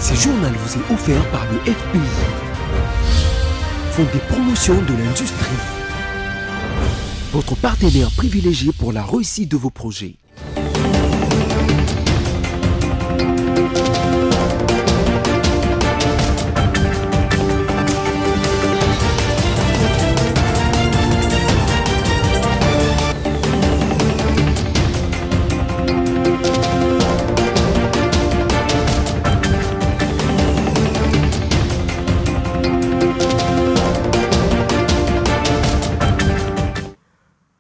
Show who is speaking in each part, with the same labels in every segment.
Speaker 1: Ce journal vous est offert par le FPI, Fonds des promotions de l'industrie, votre partenaire privilégié pour la réussite de vos projets.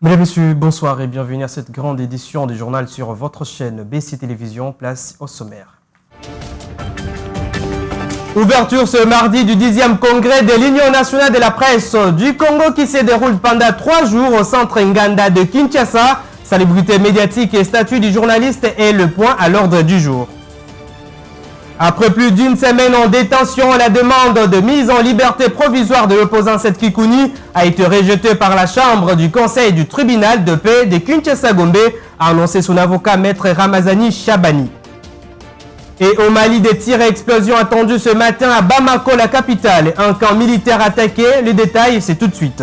Speaker 2: Mesdames et messieurs, bonsoir et bienvenue à cette grande édition du journal sur votre chaîne BC Télévision. Place au sommaire. Ouverture ce mardi du 10e congrès de l'Union nationale de la presse du Congo qui se déroule pendant 3 jours au centre Nganda de Kinshasa. Salubrité médiatique et statut du journaliste est le point à l'ordre du jour. Après plus d'une semaine en détention, la demande de mise en liberté provisoire de l'opposant Seth Kikuni a été rejetée par la chambre du conseil du tribunal de paix de Kinshasa-Gombe, a annoncé son avocat maître Ramazani Chabani. Et au Mali, des tirs et explosions attendus ce matin à Bamako, la capitale. Un camp militaire attaqué. Les détails, c'est tout de suite.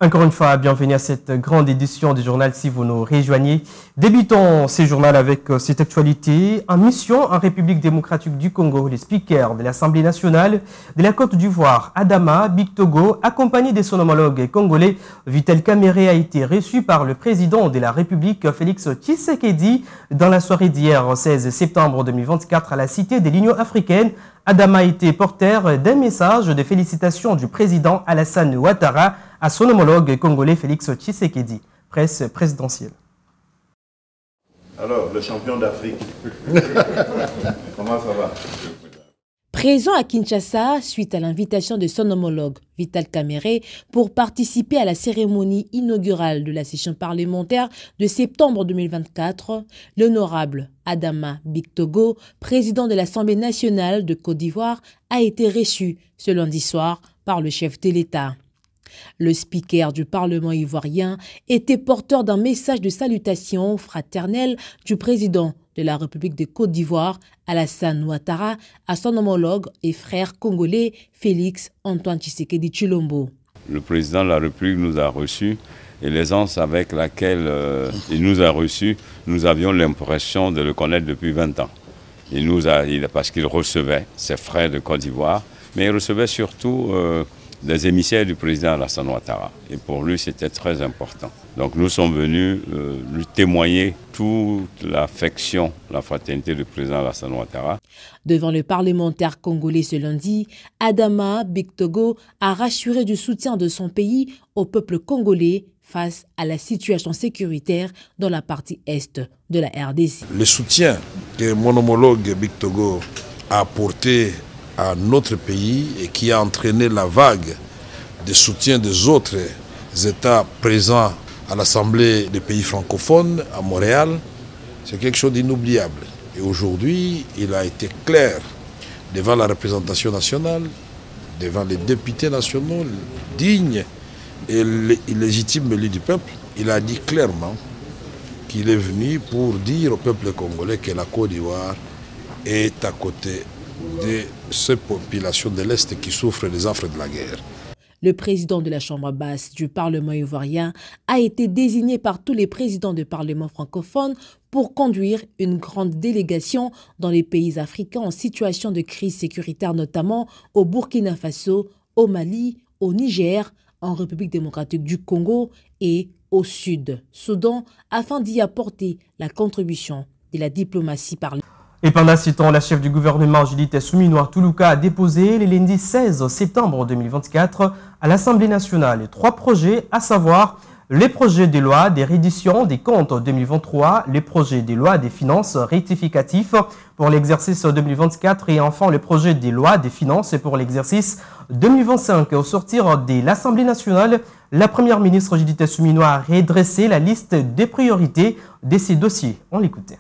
Speaker 2: Encore une fois, bienvenue à cette grande édition du journal si vous nous rejoignez. Débutons ce journal avec cette actualité. En mission en République démocratique du Congo, le speaker de l'Assemblée nationale de la Côte d'Ivoire, Adama Bictogo, accompagné de son homologue congolais, Vital Kamerhe, a été reçu par le président de la République, Félix Tshisekedi, dans la soirée d'hier, 16 septembre 2024, à la Cité de l'Union africaine. Adama a été porteur d'un message de félicitations du président Alassane Ouattara à son homologue congolais Félix Tshisekedi. Presse présidentielle.
Speaker 3: Alors, le champion d'Afrique, comment ça va?
Speaker 4: Présent à Kinshasa, suite à l'invitation de son homologue Vital Kamerhe pour participer à la cérémonie inaugurale de la session parlementaire de septembre 2024, l'honorable Adama Bictogo, président de l'Assemblée nationale de Côte d'Ivoire, a été reçu ce lundi soir par le chef de l'État. Le speaker du Parlement ivoirien était porteur d'un message de salutation fraternelle du président de la République de Côte d'Ivoire, Alassane Ouattara, à son homologue et frère congolais Félix Antoine Tshisekedi Tshilombo.
Speaker 5: Le président de la République nous a reçus et l'aisance avec laquelle il nous a reçus, nous avions l'impression de le connaître depuis 20 ans. Parce qu'il recevait ses frères de Côte d'Ivoire, mais il recevait surtout des émissaires du président Alassane Ouattara. Et pour lui, c'était très important. Donc nous sommes venus lui témoigner toute l'affection, la fraternité du président Alassane Ouattara.
Speaker 4: Devant le parlementaire congolais ce lundi, Adama Bictogo a rassuré du soutien de son pays au peuple congolais face à la situation sécuritaire dans la partie est de la RDC.
Speaker 6: Le soutien que mon homologue Bictogo a apporté à notre pays et qui a entraîné la vague de soutien des autres États présents à l'Assemblée des pays francophones à Montréal, c'est quelque chose d'inoubliable. Et aujourd'hui, il a été clair devant la représentation nationale, devant les députés nationaux, dignes et légitimes élus du peuple. Il a dit clairement qu'il est venu pour dire au peuple congolais que la Côte d'Ivoire est à côté de ces populations de l'Est qui souffrent des affres de la guerre.
Speaker 4: Le président de la Chambre basse du Parlement ivoirien a été désigné par tous les présidents de parlements francophones pour conduire une grande délégation dans les pays africains en situation de crise sécuritaire, notamment au Burkina Faso, au Mali, au Niger, en République démocratique du Congo et au Sud-Soudan, afin d'y apporter la contribution de la diplomatie par le...
Speaker 2: Et pendant ce temps, la chef du gouvernement Judith Suminwa Tuluka a déposé le lundi 16 septembre 2024 à l'Assemblée nationale 3 projets, à savoir les projets de loi des redditions des comptes 2023, les projets de loi des finances rectificatifs pour l'exercice 2024 et enfin le projet de loi des finances pour l'exercice 2025. Au sortir de l'Assemblée nationale, la première ministre Judith Suminwa a redressé la liste des priorités de ces dossiers. On l'écoutait.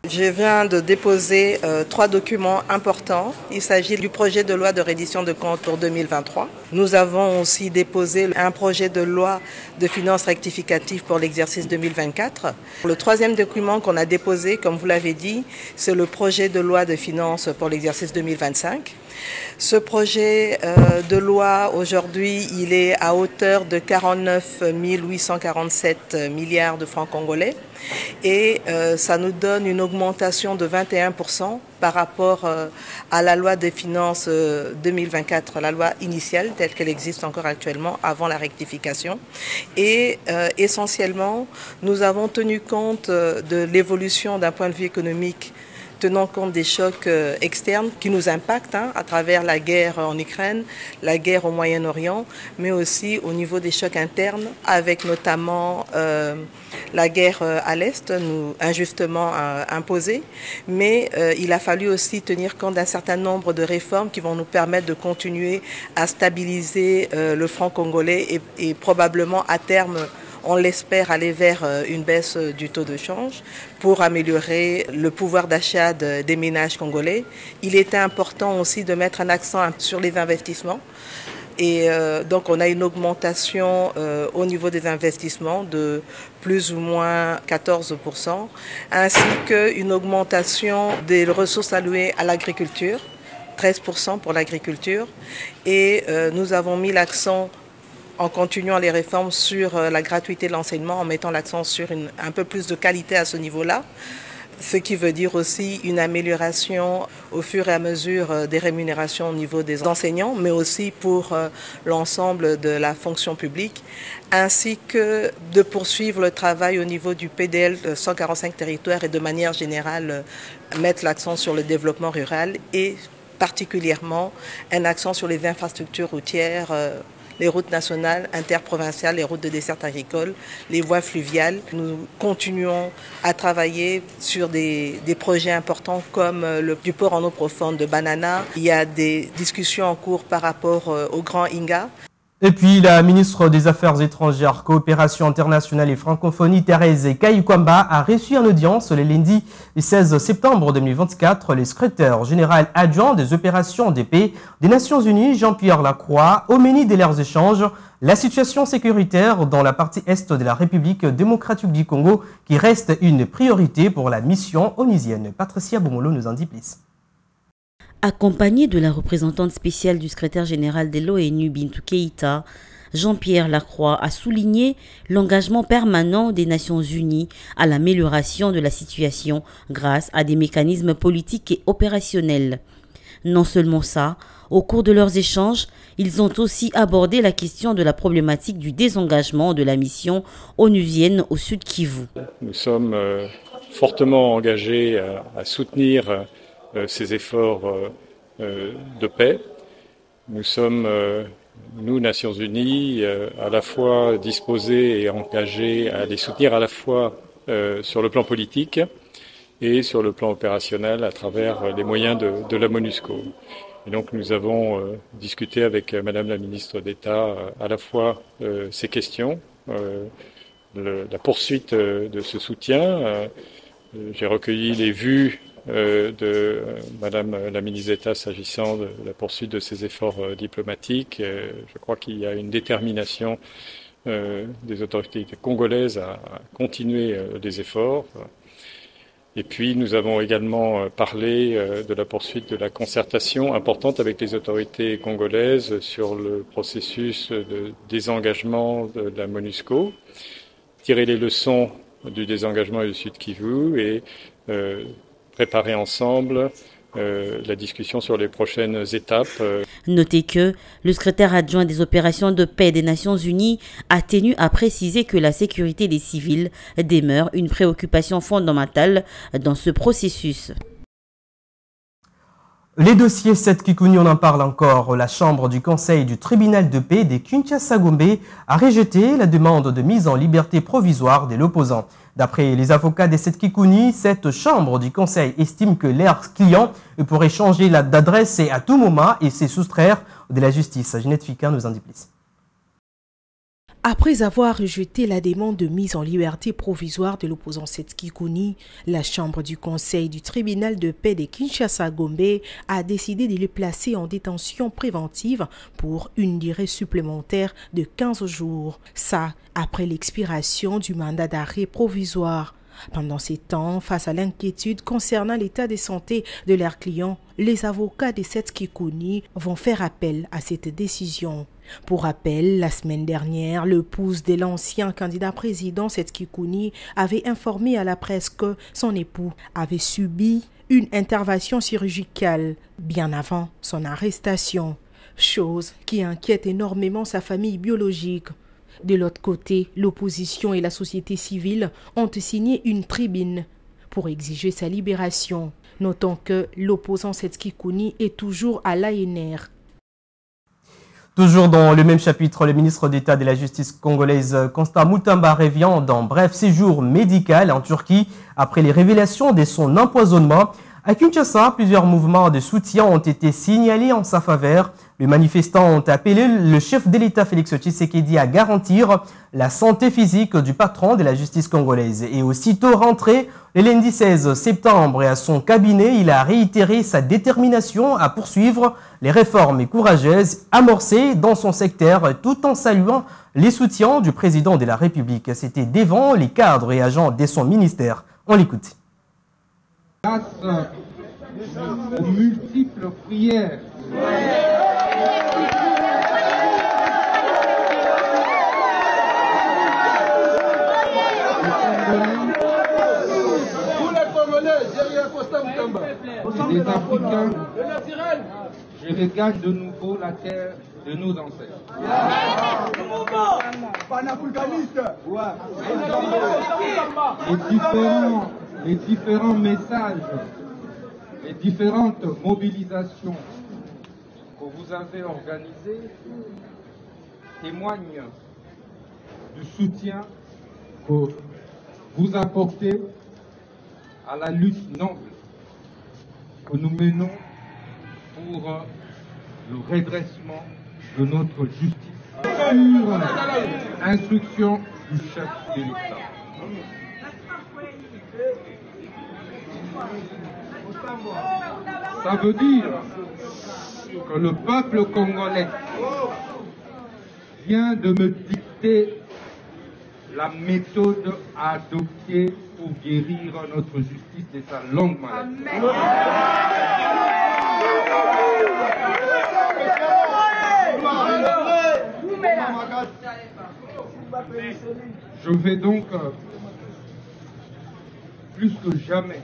Speaker 7: Je viens de déposer 3 documents importants. Il s'agit du projet de loi de reddition de comptes pour 2023. Nous avons aussi déposé un projet de loi de finances rectificative pour l'exercice 2024. Le 3e document qu'on a déposé, comme vous l'avez dit, c'est le projet de loi de finances pour l'exercice 2025. Ce projet de loi, aujourd'hui, il est à hauteur de 49 847 milliards de francs congolais et ça nous donne une augmentation de 21% par rapport à la loi des finances 2024, la loi initiale telle qu'elle existe encore actuellement avant la rectification. Et essentiellement, nous avons tenu compte de l'évolution d'un point de vue économique, tenant compte des chocs externes qui nous impactent à travers la guerre en Ukraine, la guerre au Moyen-Orient, mais aussi au niveau des chocs internes, avec notamment la guerre à l'Est, injustement imposée. Mais il a fallu aussi tenir compte d'un certain nombre de réformes qui vont nous permettre de continuer à stabiliser le franc congolais et probablement à terme, on l'espère, aller vers une baisse du taux de change pour améliorer le pouvoir d'achat des ménages congolais. Il était important aussi de mettre un accent sur les investissements. Et donc on a une augmentation au niveau des investissements de plus ou moins 14%, ainsi qu'une augmentation des ressources allouées à l'agriculture, 13% pour l'agriculture. Et nous avons mis l'accent, en continuant les réformes, sur la gratuité de l'enseignement, en mettant l'accent sur un peu plus de qualité à ce niveau-là, ce qui veut dire aussi une amélioration au fur et à mesure des rémunérations au niveau des enseignants, mais aussi pour l'ensemble de la fonction publique, ainsi que de poursuivre le travail au niveau du PDL 145 territoires et de manière générale mettre l'accent sur le développement rural et particulièrement un accent sur les infrastructures routières, les routes nationales, interprovinciales, les routes de desserte agricole, les voies fluviales. Nous continuons à travailler sur des projets importants comme du port en eau profonde de Banana. Il y a des discussions en cours par rapport au Grand Inga.
Speaker 2: Et puis, la ministre des Affaires étrangères, coopération internationale et francophonie, Thérèse Kayikwamba, a reçu en audience le lundi 16 septembre 2024 le secrétaire général adjoint des opérations de paix des Nations Unies, Jean-Pierre Lacroix, au menu de leurs échanges, la situation sécuritaire dans la partie est de la République démocratique du Congo, qui reste une priorité pour la mission onusienne. Patricia Bomolo nous en dit plus.
Speaker 8: Accompagné de la représentante spéciale du secrétaire général de l'ONU, Bintou Keïta, Jean-Pierre Lacroix a souligné l'engagement permanent des Nations Unies à l'amélioration de la situation grâce à des mécanismes politiques et opérationnels. Non seulement ça, au cours de leurs échanges, ils ont aussi abordé la question de la problématique du désengagement de la mission onusienne au Sud Kivu.
Speaker 9: Nous sommes fortement engagés à soutenir ces efforts de paix. Nous sommes, nous, Nations Unies, à la fois disposés et engagés à les soutenir à la fois sur le plan politique et sur le plan opérationnel à travers les moyens de la MONUSCO. Et donc nous avons discuté avec Madame la ministre d'État à la fois ces questions, la poursuite de ce soutien. J'ai recueilli les vues de Madame la ministre d'État s'agissant de la poursuite de ces efforts diplomatiques. Je crois qu'il y a une détermination des autorités congolaises à continuer les efforts. Et puis nous avons également parlé de la poursuite de la concertation importante avec les autorités congolaises sur le processus de désengagement de la MONUSCO, tirer les leçons du désengagement du Sud Kivu et préparer ensemble la discussion sur les prochaines étapes.
Speaker 8: Notez que le secrétaire adjoint des opérations de paix des Nations Unies a tenu à préciser que la sécurité des civils demeure une préoccupation fondamentale dans ce processus.
Speaker 2: Les dossiers 7 Kikuni, on en parle encore. La chambre du conseil du tribunal de paix de Kinshasa-Gombe a rejeté la demande de mise en liberté provisoire de l'opposant. D'après les avocats de 7 Kikuni, cette chambre du conseil estime que leurs clients pourraient changer d'adresse à tout moment et se soustraire de la justice. Ginette Fika nous en dit plus.
Speaker 10: Après avoir rejeté la demande de mise en liberté provisoire de l'opposant Setski Kouni, la chambre du conseil du tribunal de paix de Kinshasa-Gombe a décidé de le placer en détention préventive pour une durée supplémentaire de 15 jours. Ça, après l'expiration du mandat d'arrêt provisoire. Pendant ces temps, face à l'inquiétude concernant l'état de santé de leurs clients, les avocats de Setski Kouni vont faire appel à cette décision. Pour rappel, la semaine dernière, l'épouse de l'ancien candidat président Setski Kouni avait informé à la presse que son époux avait subi une intervention chirurgicale bien avant son arrestation, chose qui inquiète énormément sa famille biologique. De l'autre côté, l'opposition et la société civile ont signé une tribune pour exiger sa libération. Notons que l'opposant Setski Kouni est toujours à l'ANR.
Speaker 2: Toujours dans le même chapitre, le ministre d'État de la Justice congolaise Constant Mutamba revient d'un bref séjour médical en Turquie après les révélations de son empoisonnement. À Kinshasa, plusieurs mouvements de soutien ont été signalés en sa faveur. Les manifestants ont appelé le chef de l'État Félix Tshisekedi à garantir la santé physique du patron de la justice congolaise. Et aussitôt rentré le lundi 16 septembre à son cabinet, il a réitéré sa détermination à poursuivre les réformes courageuses amorcées dans son secteur tout en saluant les soutiens du président de la République. C'était devant les cadres et agents de son ministère. On l'écoute.
Speaker 11: Grâce aux multiples prières des Africains, je regarde de nouveau la terre de nos ancêtres. Les différents messages, les différentes mobilisations que vous avez organisées témoignent du soutien que vous apportez à la lutte noble que nous menons pour le redressement de notre justice sur instruction du chef de l'État. Ça veut dire que le peuple congolais vient de me dicter la méthode à adopter pour guérir notre justice de sa longue maladie. Je vais donc, plus que jamais,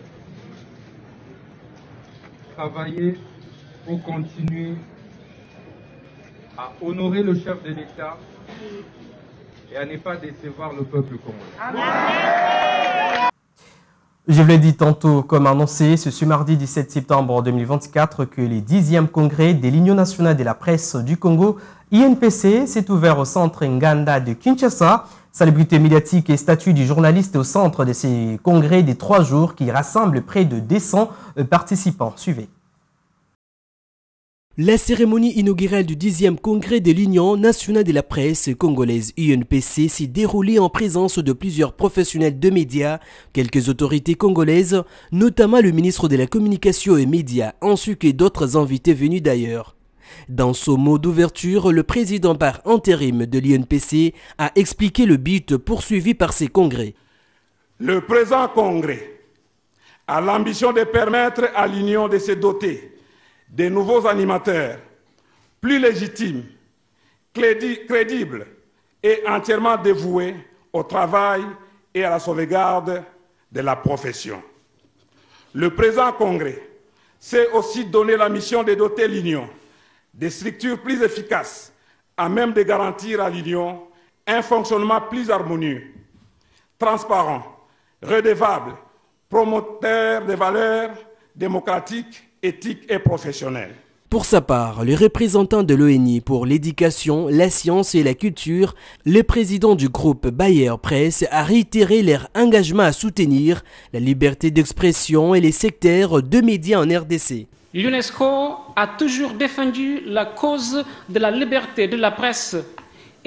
Speaker 11: travailler pour continuer à honorer le chef de l'État et à ne pas décevoir le peuple congolais.
Speaker 2: Je vous l'ai dit tantôt, comme annoncé, ce mardi 17 septembre 2024, que le 10e congrès de l'Union nationale de la presse du Congo, INPC, s'est ouvert au centre Nganda de Kinshasa. Célébrité médiatique et statut du journaliste au centre de ces congrès des 3 jours qui rassemblent près de 200 participants. Suivez.
Speaker 1: La cérémonie inaugurale du 10e congrès de l'Union nationale de la presse congolaise UNPC s'est déroulée en présence de plusieurs professionnels de médias, quelques autorités congolaises, notamment le ministre de la Communication et Médias, ainsi que d'autres invités venus d'ailleurs. Dans son mot d'ouverture, le président par intérim de l'UNPC a expliqué le but poursuivi par ces congrès.
Speaker 12: Le présent congrès a l'ambition de permettre à l'Union de se doter de nouveaux animateurs plus légitimes, crédibles et entièrement dévoués au travail et à la sauvegarde de la profession. Le présent congrès s'est aussi donné la mission de doter l'Union des structures plus efficaces à même de garantir à l'Union un fonctionnement plus harmonieux, transparent, redevable, promoteur des valeurs démocratiques, éthiques et professionnelles.
Speaker 1: Pour sa part, le représentant de l'ONU pour l'éducation, la science et la culture, le président du groupe Bayer Presse a réitéré leur engagement à soutenir la liberté d'expression et les secteurs de médias en RDC.
Speaker 13: L'UNESCO a toujours défendu la cause de la liberté de la presse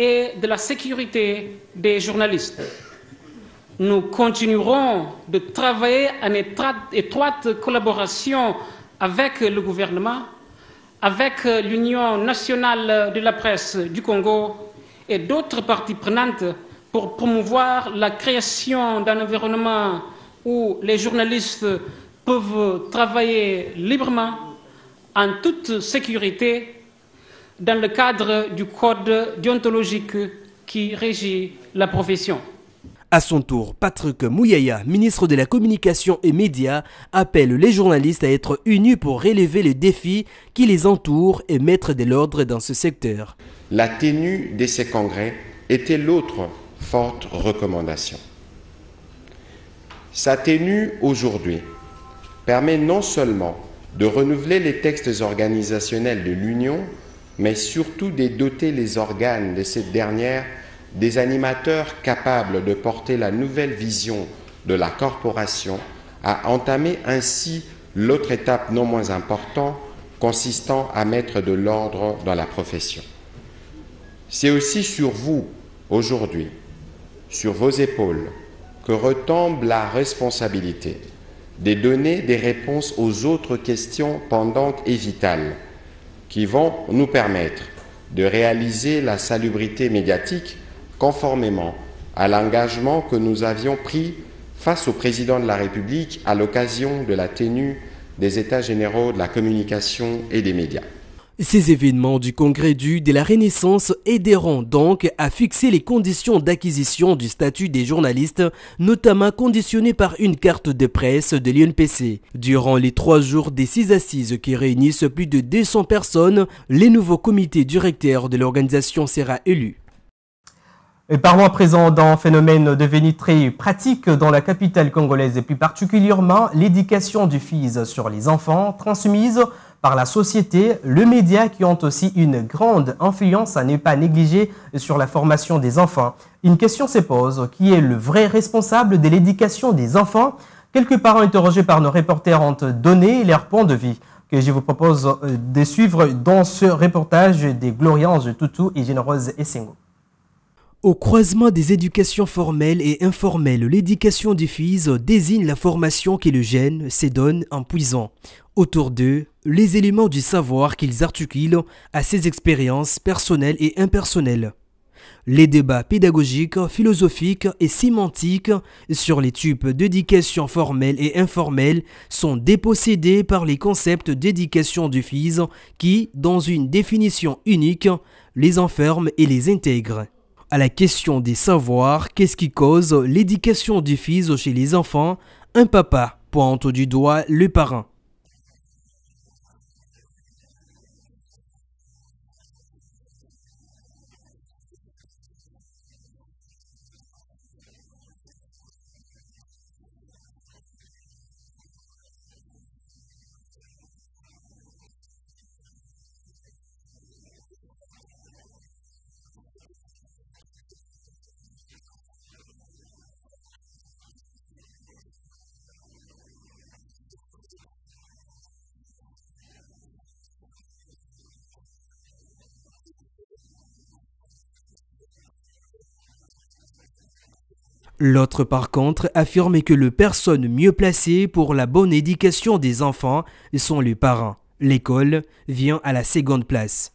Speaker 13: et de la sécurité des journalistes. Nous continuerons de travailler en étroite collaboration avec le gouvernement, avec l'Union nationale de la presse du Congo et d'autres parties prenantes pour promouvoir la création d'un environnement où les journalistes peuvent travailler librement, en toute sécurité, dans le cadre du code déontologique qui régit la profession.
Speaker 1: À son tour, Patrick Mouyaya, ministre de la Communication et Médias, appelle les journalistes à être unis pour relever les défis qui les entourent et mettre de l'ordre dans ce secteur.
Speaker 14: La tenue de ces congrès était l'autre forte recommandation. Sa tenue aujourd'hui permet non seulement de renouveler les textes organisationnels de l'Union, mais surtout de doter les organes de cette dernière des animateurs capables de porter la nouvelle vision de la corporation, à entamer ainsi l'autre étape non moins importante consistant à mettre de l'ordre dans la profession. C'est aussi sur vous, aujourd'hui, sur vos épaules, que retombe la responsabilité de donner des réponses aux autres questions pendantes et vitales qui vont nous permettre de réaliser la salubrité médiatique conformément à l'engagement que nous avions pris face au président de la République à l'occasion de la tenue des États généraux de la communication et des médias.
Speaker 1: Ces événements du Congrès de la Renaissance aideront donc à fixer les conditions d'acquisition du statut des journalistes, notamment conditionnées par une carte de presse de l'UNPC. Durant les 3 jours des 6 assises qui réunissent plus de 200 personnes, le nouveau comité directeur de l'organisation sera élu.
Speaker 2: Et parlons à présent d'un phénomène devenu très pratique dans la capitale congolaise et plus particulièrement l'éducation du fils sur les enfants transmise par la société, les médias qui ont aussi une grande influence à ne pas négliger sur la formation des enfants. Une question se pose, qui est le vrai responsable de l'éducation des enfants? Quelques parents interrogés par nos reporters ont donné leur point de vue que je vous propose de suivre dans ce reportage de Gloriange Toutou et Généreuse Essengo.
Speaker 1: Au croisement des éducations formelles et informelles, l'éducation du fils désigne la formation que le jeune se donne en puisant autour d'eux les éléments du savoir qu'ils articulent à ses expériences personnelles et impersonnelles. Les débats pédagogiques, philosophiques et sémantiques sur les types d'éducation formelle et informelle sont dépossédés par les concepts d'éducation du fils qui, dans une définition unique, les enferment et les intègrent. À la question des savoirs, qu'est-ce qui cause l'éducation du fils chez les enfants? Un papa pointe du doigt le parent. L'autre, par contre, affirme que les personnes mieux placées pour la bonne éducation des enfants sont les parents. L'école vient à la seconde place.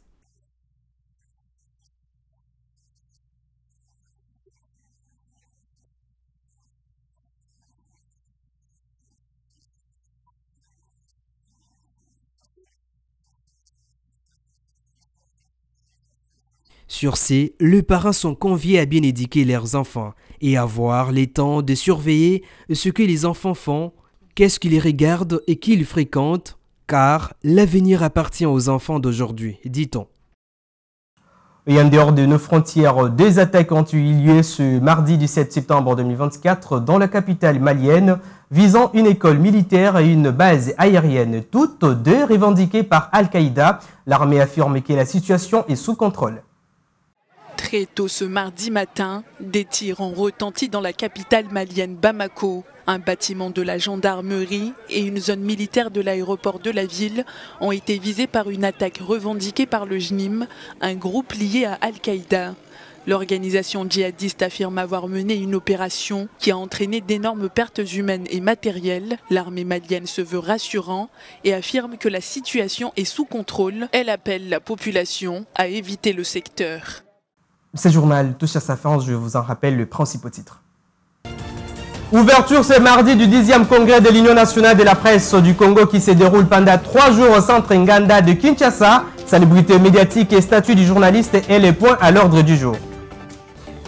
Speaker 1: Sur ces, les parents sont conviés à bien éduquer leurs enfants et avoir le temps de surveiller ce que les enfants font, qu'est-ce qu'ils regardent et qui ils fréquentent, car l'avenir appartient aux enfants d'aujourd'hui, dit-on.
Speaker 2: Et en dehors de nos frontières, 2 attaques ont eu lieu ce mardi 17 septembre 2024 dans la capitale malienne, visant une école militaire et une base aérienne, toutes 2 revendiquées par Al-Qaïda. L'armée affirme que la situation est sous contrôle.
Speaker 15: Très tôt ce mardi matin, des tirs ont retenti dans la capitale malienne Bamako. Un bâtiment de la gendarmerie et une zone militaire de l'aéroport de la ville ont été visés par une attaque revendiquée par le JNIM, un groupe lié à Al-Qaïda. L'organisation djihadiste affirme avoir mené une opération qui a entraîné d'énormes pertes humaines et matérielles. L'armée malienne se veut rassurant et affirme que la situation est sous contrôle. Elle appelle la population à éviter le secteur.
Speaker 2: Ce journal touche à sa fin, je vous en rappelle le principal titre. Ouverture ce mardi du 10e congrès de l'Union nationale de la presse du Congo qui se déroule pendant 3 jours au centre Nganda de Kinshasa. Salubrité médiatique et statut du journaliste est le point à l'ordre du jour.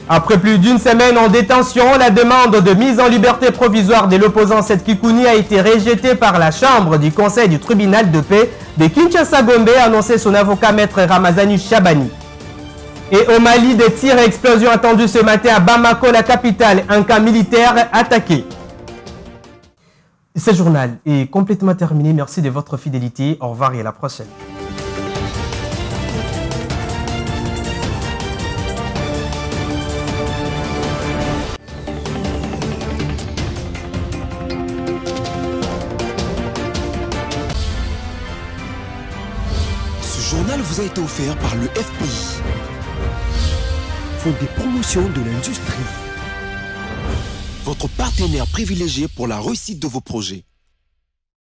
Speaker 2: Après plus d'une semaine en détention, la demande de mise en liberté provisoire de l'opposant Seth Kikouni a été rejetée par la chambre du conseil du tribunal de paix de Kinshasa-Gombe, a annoncé son avocat maître Ramazani Chabani. Et au Mali, des tirs et explosions attendus ce matin à Bamako, la capitale, un camp militaire attaqué. Ce journal est complètement terminé. Merci de votre fidélité. Au revoir et à la prochaine.
Speaker 16: Ce journal vous a été offert par le FPI. Fonds des promotions de l'industrie. Votre partenaire privilégié pour la réussite de vos projets.